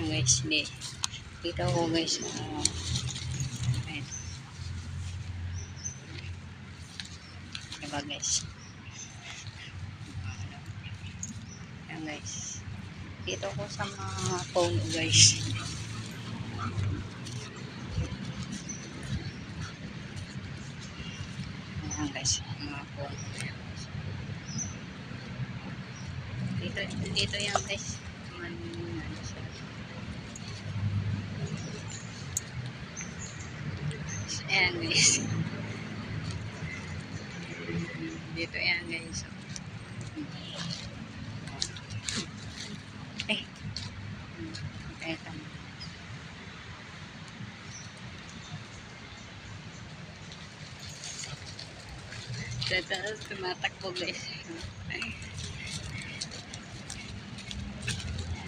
Ayan guys, dito ako guys. Ayan. Diba guys? Ayan guys. Dito ako sa mga phone guys. Ayan guys, mga phone. Dito yan guys. Ayan guys. Dito yan guys. Eto. Tapos tumatakbo guys.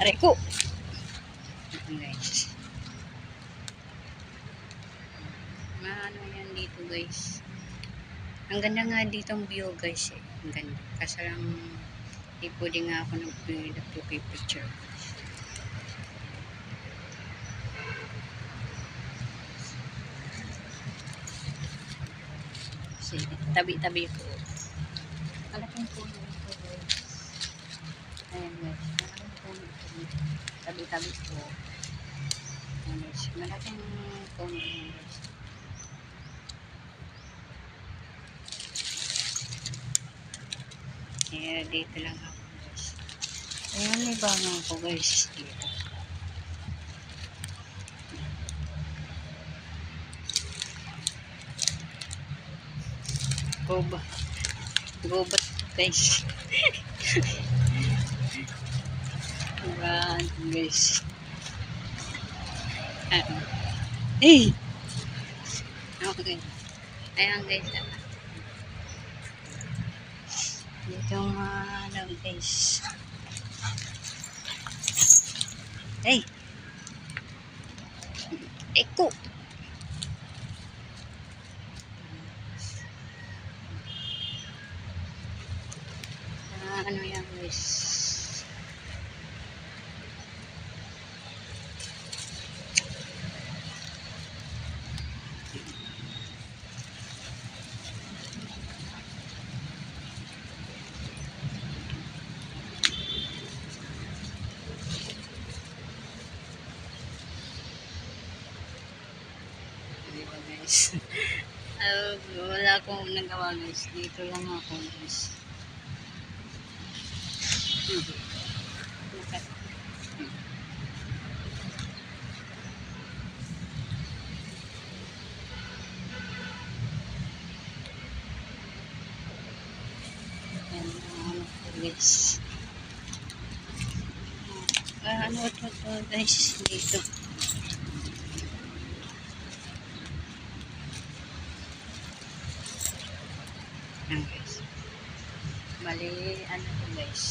Areko! Guys. Ano yan dito guys. Ang ganda nga dito ang view guys eh. Ang ganda. Kasi lang hindi pwede nga ako nagpipicture. Tabi-tabi po. Malaking puno ito guys. Ayan guys. Malaking puno ito. Tabi-tabi po. Ayan guys. Malaking puno guys. Kaya dito lang ako guys. Ayan, may bangang ko guys dito. Gobat guys. Ayan guys. Hey! Okay. Ayan guys. Dito ano guys. Hey! Eko! Ano yan guys. Diba guys. Wala akong nagawa guys. Dito lang ako guys. Guys. Ano ito guys dito. Ayan guys. Bali ano to guys.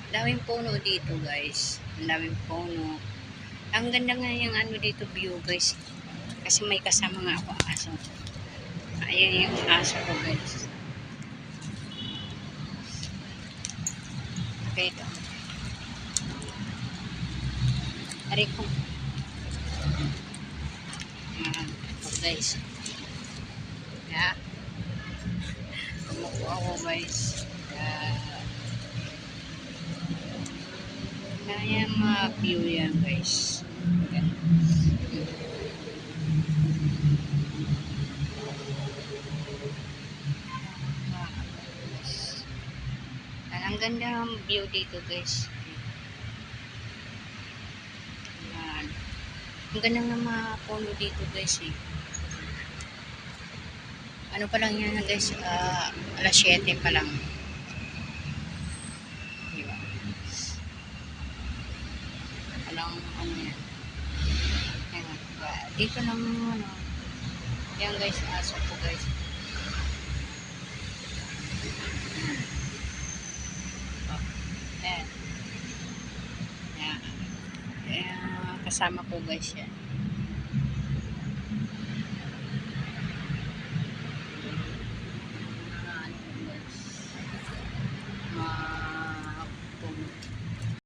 Daming puno dito guys. Ang daming puno. Ang ganda nga yung ano dito view guys. Kasi may kasama nga ako aso. Ayan yung aso ko guys. Okay ito. Ariko. Guys. Yeah. Kumukuha ako guys. Kaya ma-view yan guys. Ang ganda ng view dito guys. Ang ganda ng mga puno dito guys eh. Ano pa lang yan guys, alas 7 pa lang. Diba? Alang ano yan. Ayan, dito lang ano. Yan guys, aso ko guys. Ayan. Ayan. Ayan, kasama ko guys yan.